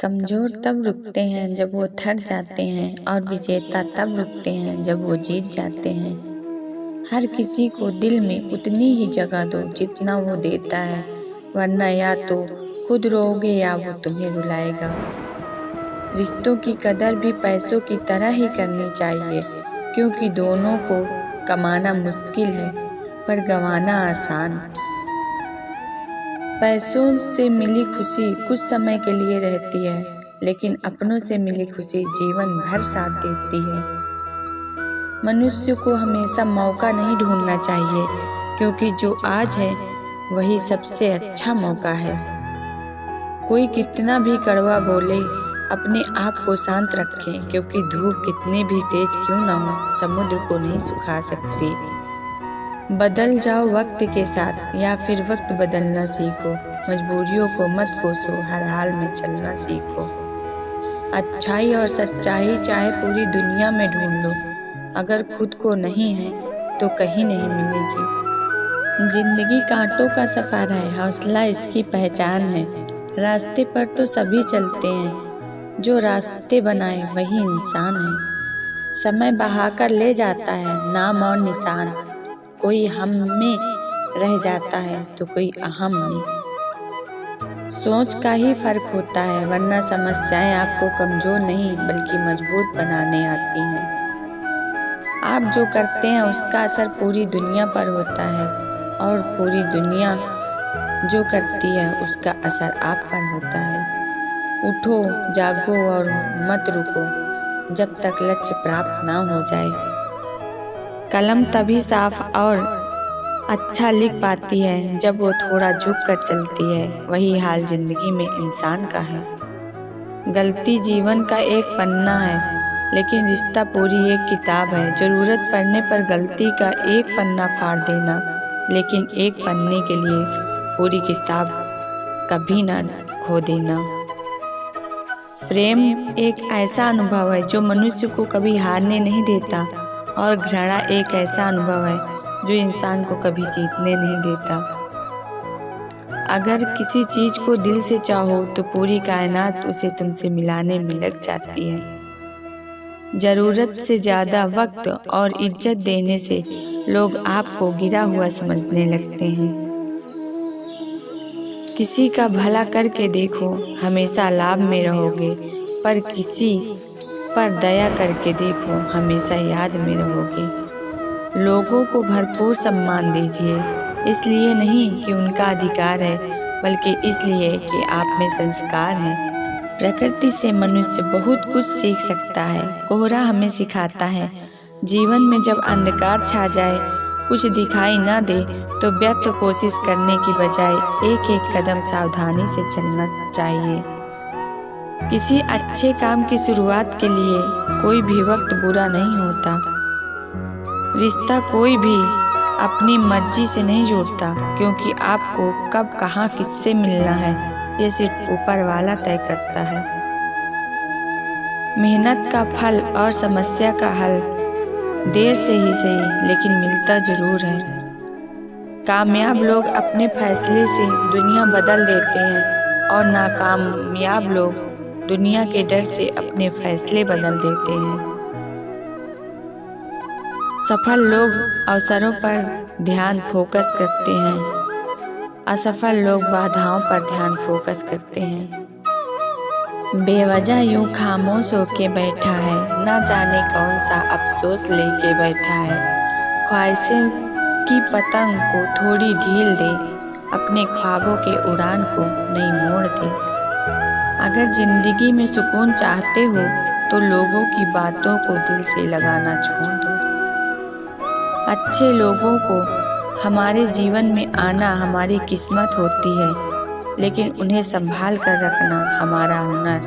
कमजोर तब रुकते हैं जब वो थक जाते हैं और विजेता तब रुकते हैं जब वो जीत जाते हैं। हर किसी को दिल में उतनी ही जगह दो जितना वो देता है, वरना या तो खुद रोओगे या वो तुम्हें रुलाएगा। रिश्तों की कदर भी पैसों की तरह ही करनी चाहिए, क्योंकि दोनों को कमाना मुश्किल है पर गंवाना आसान। पैसों से मिली खुशी कुछ समय के लिए रहती है, लेकिन अपनों से मिली खुशी जीवन भर साथ देती है। मनुष्य को हमेशा मौका नहीं ढूंढना चाहिए, क्योंकि जो आज है वही सबसे अच्छा मौका है। कोई कितना भी कड़वा बोले, अपने आप को शांत रखें, क्योंकि धूप कितनी भी तेज क्यों ना हो, समुद्र को नहीं सुखा सकती। बदल जाओ वक्त के साथ या फिर वक्त बदलना सीखो। मजबूरियों को मत कोसो, हर हाल में चलना सीखो। अच्छाई और सच्चाई चाहे पूरी दुनिया में ढूंढ लो, अगर खुद को नहीं है तो कहीं नहीं मिलेगी। जिंदगी कांटों का सफर है, हौसला इसकी पहचान है। रास्ते पर तो सभी चलते हैं, जो रास्ते बनाए वही इंसान है। समय बहाकर ले जाता है नाम और निशान, कोई हम में रह जाता है तो कोई अहम में। सोच का ही फर्क होता है, वरना समस्याएं आपको कमजोर नहीं बल्कि मजबूत बनाने आती हैं। आप जो करते हैं उसका असर पूरी दुनिया पर होता है, और पूरी दुनिया जो करती है उसका असर आप पर होता है। उठो, जागो और मत रुको जब तक लक्ष्य प्राप्त ना हो जाए। कलम तभी साफ और अच्छा लिख पाती है जब वो थोड़ा झुक कर चलती है। वही हाल जिंदगी में इंसान का है। गलती जीवन का एक पन्ना है, लेकिन रिश्ता पूरी एक किताब है। जरूरत पड़ने पर गलती का एक पन्ना फाड़ देना, लेकिन एक पन्ने के लिए पूरी किताब कभी ना खो देना। प्रेम एक ऐसा अनुभव है जो मनुष्य को कभी हारने नहीं देता, और घृणा एक ऐसा अनुभव है जो इंसान को कभी जीतने नहीं देता। अगर किसी चीज को दिल से चाहो तो पूरी कायनात उसे तुमसे मिलाने में लग जाती है। जरूरत से ज्यादा वक्त और इज्जत देने से लोग आपको गिरा हुआ समझने लगते हैं। किसी का भला करके देखो, हमेशा लाभ में रहोगे, पर किसी पर दया करके देखो, हमेशा याद में रहोगे। लोगों को भरपूर सम्मान दीजिए, इसलिए नहीं कि उनका अधिकार है, बल्कि इसलिए कि आप में संस्कार है। प्रकृति से मनुष्य बहुत कुछ सीख सकता है। कोहरा हमें सिखाता है जीवन में जब अंधकार छा जाए, कुछ दिखाई ना दे, तो व्यर्थ कोशिश करने की बजाय एक एक कदम सावधानी से चलना चाहिए। किसी अच्छे काम की शुरुआत के लिए कोई भी वक्त बुरा नहीं होता। रिश्ता कोई भी अपनी मर्जी से नहीं जोड़ता, क्योंकि आपको कब कहाँ किससे मिलना है ये सिर्फ ऊपर वाला तय करता है। मेहनत का फल और समस्या का हल देर से ही सही, लेकिन मिलता जरूर है। कामयाब लोग अपने फैसले से दुनिया बदल देते हैं, और नाकामयाब लोग दुनिया के डर से अपने फैसले बदल देते हैं। सफल लोग अवसरों पर ध्यान फोकस करते हैं, असफल लोग बाधाओं पर ध्यान फोकस करते हैं। बेवजह यूं खामोश होके बैठा है, ना जाने कौन सा अफसोस लेके बैठा है। ख्वाहिशें की पतंग को थोड़ी ढील दे, अपने ख्वाबों के उड़ान को नई मोड़ दे। अगर जिंदगी में सुकून चाहते हो तो लोगों की बातों को दिल से लगाना छोड़ दो। अच्छे लोगों को हमारे जीवन में आना हमारी किस्मत होती है, लेकिन उन्हें संभाल कर रखना हमारा हुनर।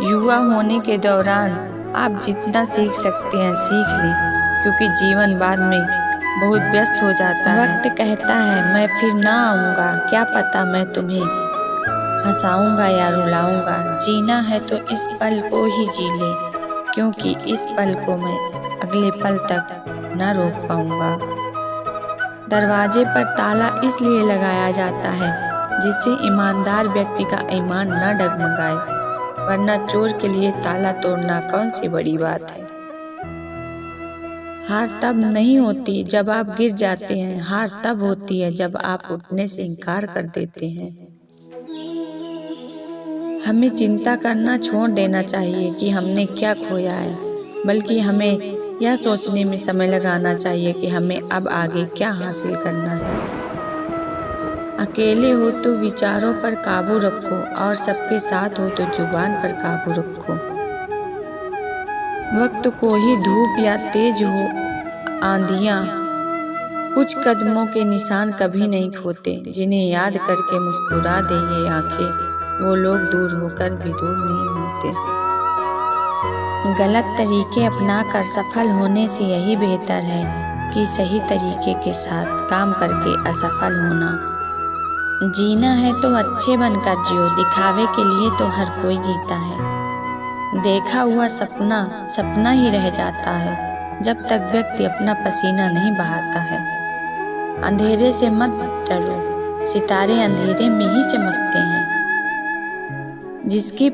युवा होने के दौरान आप जितना सीख सकते हैं सीख लें, क्योंकि जीवन बाद में बहुत व्यस्त हो जाता है। वक्त कहता है मैं फिर ना आऊँगा, क्या पता मैं तुम्हें हंसाऊंगा या रुलाऊंगा। जीना है तो इस पल को ही जी ले, क्योंकि इस पल को मैं अगले पल तक ना रोक पाऊंगा। दरवाजे पर ताला इसलिए लगाया जाता है जिससे ईमानदार व्यक्ति का ईमान न डगमगाए, वरना चोर के लिए ताला तोड़ना कौन सी बड़ी बात है। हार तब नहीं होती जब आप गिर जाते हैं, हार तब होती है जब आप उठने से इनकार कर देते हैं। हमें चिंता करना छोड़ देना चाहिए कि हमने क्या खोया है, बल्कि हमें यह सोचने में समय लगाना चाहिए कि हमें अब आगे क्या हासिल करना है। अकेले हो तो विचारों पर काबू रखो और सबके साथ हो तो जुबान पर काबू रखो। वक्त को ही धूप या तेज हो आंधियां, कुछ कदमों के निशान कभी नहीं खोते। जिन्हें याद करके मुस्कुरा दे ये आंखें, वो लोग दूर होकर भी दूर नहीं होते। गलत तरीके अपनाकर सफल होने से यही बेहतर है कि सही तरीके के साथ काम करके असफल होना। जीना है तो अच्छे बनकर जियो, दिखावे के लिए तो हर कोई जीता है। देखा हुआ सपना सपना ही रह जाता है जब तक व्यक्ति अपना पसीना नहीं बहाता है। अंधेरे से मत डरो, सितारे अंधेरे में ही चमकते हैं। जिसकी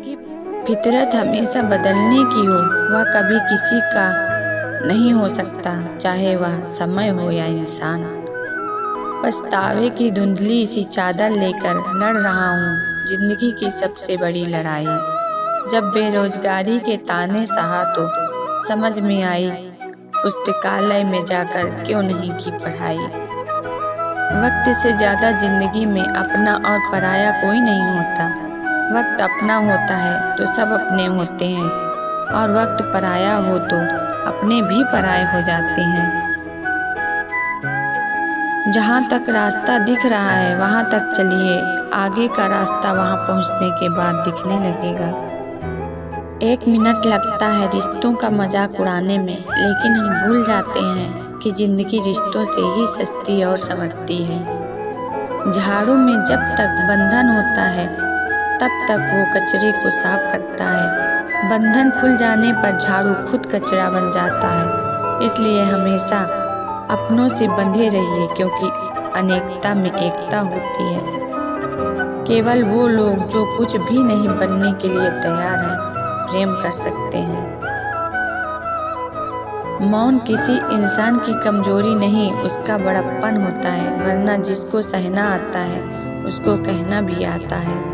फितरत हमेशा बदलने की हो, वह कभी किसी का नहीं हो सकता, चाहे वह समय हो या इंसान। पछतावे की धुंधली सी चादर लेकर लड़ रहा हूँ जिंदगी की सबसे बड़ी लड़ाई। जब बेरोजगारी के ताने सहा तो समझ में आई, पुस्तकालय में जाकर क्यों नहीं की पढ़ाई। वक्त से ज़्यादा जिंदगी में अपना और पराया कोई नहीं होता। वक्त अपना होता है तो सब अपने होते हैं, और वक्त पराया हो तो अपने भी पराए हो जाते हैं। जहाँ तक रास्ता दिख रहा है वहाँ तक चलिए, आगे का रास्ता वहाँ पहुँचने के बाद दिखने लगेगा। 1 मिनट लगता है रिश्तों का मजाक उड़ाने में, लेकिन हम भूल जाते हैं कि जिंदगी रिश्तों से ही सस्ती और संवरती है। झाड़ू में जब तक बंधन होता है तब तक वो कचरे को साफ करता है। बंधन खुल जाने पर झाड़ू खुद कचरा बन जाता है। इसलिए हमेशा अपनों से बंधे रहिए, क्योंकि अनेकता में एकता होती है। केवल वो लोग जो कुछ भी नहीं बनने के लिए तैयार हैं, प्रेम कर सकते हैं। मौन किसी इंसान की कमजोरी नहीं, उसका बड़प्पन होता है। वरना जिसको सहना आता है उसको कहना भी आता है।